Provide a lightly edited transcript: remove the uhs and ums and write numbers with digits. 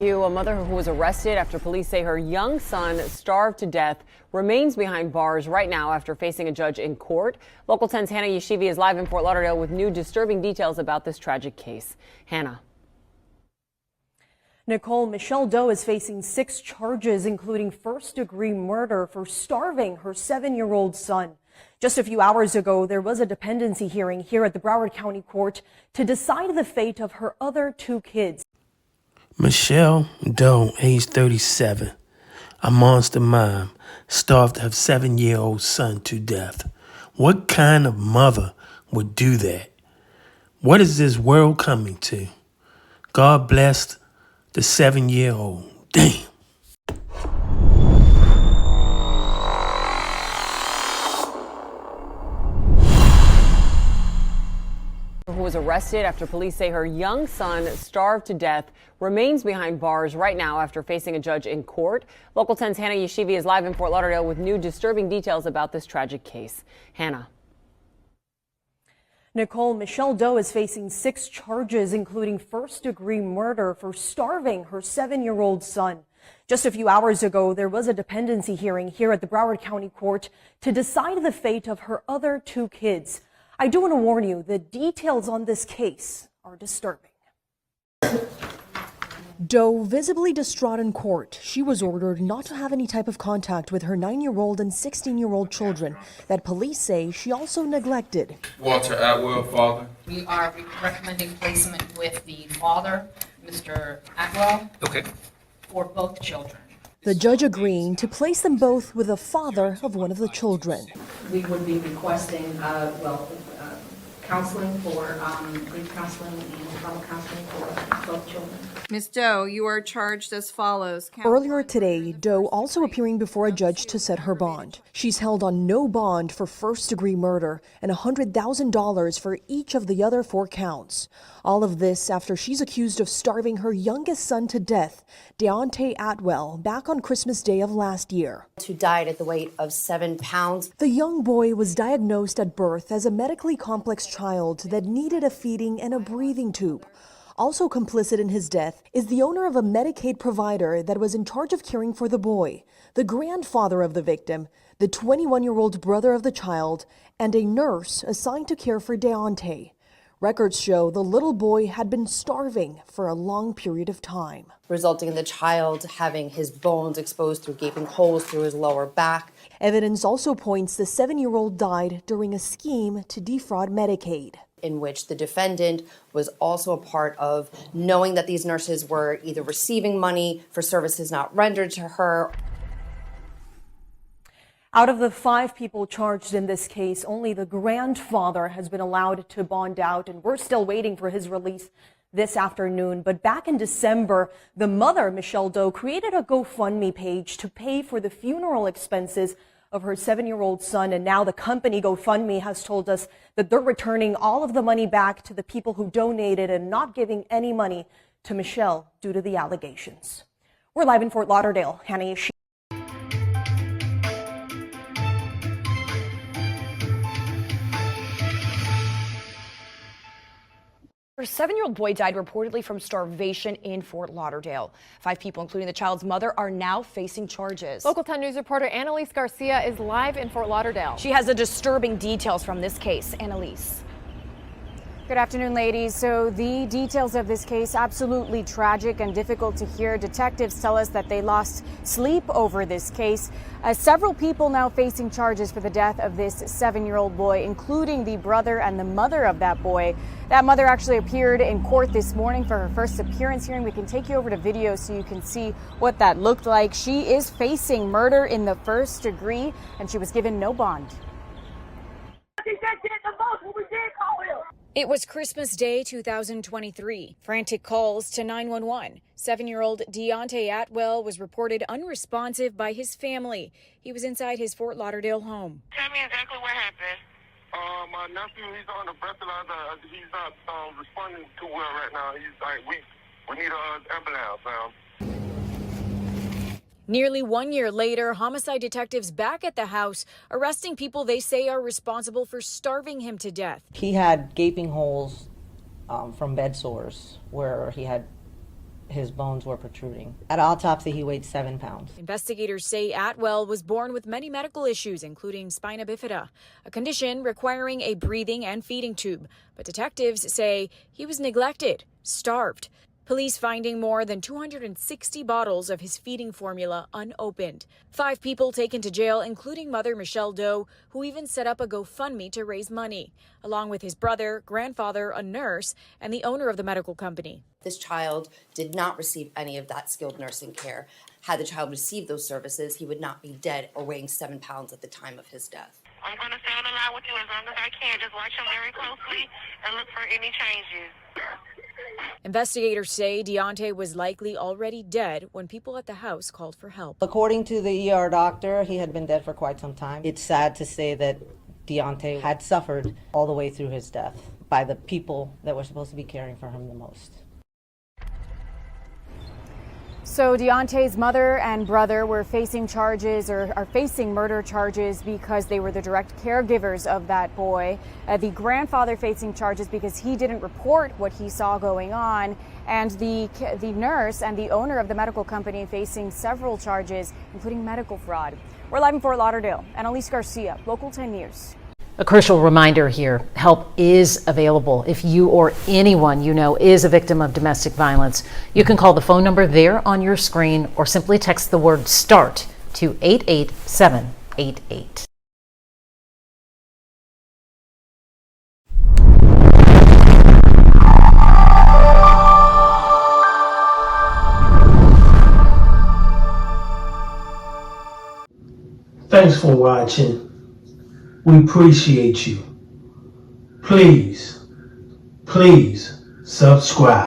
A mother who was arrested after police say her young son starved to death remains behind bars right now after facing a judge in court. Local 10's Hannah Yeshivi is live in Fort Lauderdale with new disturbing details about this tragic case. Hannah. Nicole, Michele Doe is facing 6 charges, including first-degree murder for starving her 7-year-old son. Just a few hours ago, there was a dependency hearing here at the Broward County Court to decide the fate of her other 2 kids. Michele Doe, age 37, a monster mom, starved her 7-year-old son to death. What kind of mother would do that? What is this world coming to? God bless the 7-year-old. Damn. Who was arrested after police say her young son starved to death remains behind bars right now after facing a judge in court. Local 10's Hannah Yeshivi is live in Fort Lauderdale with new disturbing details about this tragic case. Hannah. Nicole, Michele Doe is facing 6 charges, including first-degree murder for starving her 7-year-old son. Just a few hours ago, there was a dependency hearing here at the Broward County Court to decide the fate of her other 2 kids. I do want to warn you, the details on this case are disturbing. Doe, visibly distraught in court, she was ordered not to have any type of contact with her 9-year-old and 16-year-old children that police say she also neglected. Walter Atwell, father. We are recommending placement with the father, Mr. Atwell, Okay. for both children. The judge agreeing to place them both with the father of one of the children. We would be requesting, counseling for, grief counseling and trauma counseling for both children. Ms. Doe, you are charged as follows. Earlier today, Doe also appearing before a judge to set her bond. She's held on no bond for first-degree murder and $100,000 for each of the other 4 counts. All of this after she's accused of starving her youngest son to death, Deontay Atwell, back on Christmas Day of last year. Who died at the weight of 7 pounds. The young boy was diagnosed at birth as a medically complex child that needed a feeding and a breathing tube. Also complicit in his death is the owner of a Medicaid provider that was in charge of caring for the boy, the grandfather of the victim, the 21-year-old brother of the child, and a nurse assigned to care for Deontay. Records show the little boy had been starving for a long period of time, Resulting in the child having his bones exposed through gaping holes through his lower back. Evidence also points the 7-year-old died during a scheme to defraud Medicaid, In which the defendant was also a part of, knowing that these nurses were either receiving money for services not rendered to her. Out of the 5 people charged in this case, only the grandfather has been allowed to bond out, and we're still waiting for his release this afternoon. But back in December, the mother, Michele Doe, created a GoFundMe page to pay for the funeral expenses of her 7-year-old son, and now the company GoFundMe has told us that they're returning all of the money back to the people who donated and not giving any money to Michele due to the allegations. We're live in Fort Lauderdale. Hannah Yeshivi. Her 7-year-old boy died reportedly from starvation in Fort Lauderdale. 5 people, including the child's mother, are now facing charges. Local 10 News reporter Annalise Garcia is live in Fort Lauderdale. She has the disturbing details from this case. Annalise. Good afternoon, ladies. So the details of this case, absolutely tragic and difficult to hear. Detectives tell us that they lost sleep over this case. Several people now facing charges for the death of this 7-year-old boy, including the brother and the mother of that boy. That mother actually appeared in court this morning for her first appearance hearing. We can take you over to video so you can see what that looked like. She is facing murder in the first degree, and she was given no bond. It was Christmas Day 2023. Frantic calls to 911. 7-year-old Deontay Atwell was reported unresponsive by his family. He was inside his Fort Lauderdale home. Tell me exactly what happened. My nephew, he's on the breathalyzer. He's not responding too well right now. He's like, we need an ambulance now. Nearly 1 year later, homicide detectives back at the house, arresting people they say are responsible for starving him to death. He had gaping holes from bed sores where he had his bones were protruding. At autopsy, he weighed 7 pounds. Investigators say Atwell was born with many medical issues, including spina bifida, a condition requiring a breathing and feeding tube. But detectives say he was neglected, starved. Police finding more than 260 bottles of his feeding formula unopened. 5 people taken to jail, including mother Michele Doe, who even set up a GoFundMe to raise money, along with his brother, grandfather, a nurse, and the owner of the medical company. This child did not receive any of that skilled nursing care. Had the child received those services, he would not be dead or weighing 7 pounds at the time of his death. I'm going to stay on the line with you as long as I can. Just watch him very closely and look for any changes. Investigators say Deontay was likely already dead when people at the house called for help. According to the ER doctor, he had been dead for quite some time. It's sad to say that Deontay had suffered all the way through his death by the people that were supposed to be caring for him the most. So Deontay's mother and brother were facing charges, or are facing murder charges, because they were the direct caregivers of that boy. The grandfather facing charges because he didn't report what he saw going on, and the nurse and the owner of the medical company facing several charges, including medical fraud. We're live in Fort Lauderdale. Annalise Garcia, Local 10 News. A crucial reminder here, help is available if you or anyone you know is a victim of domestic violence. You can call the phone number there on your screen or simply text the word START to 88788. Thanks for watching. We appreciate you. Please subscribe.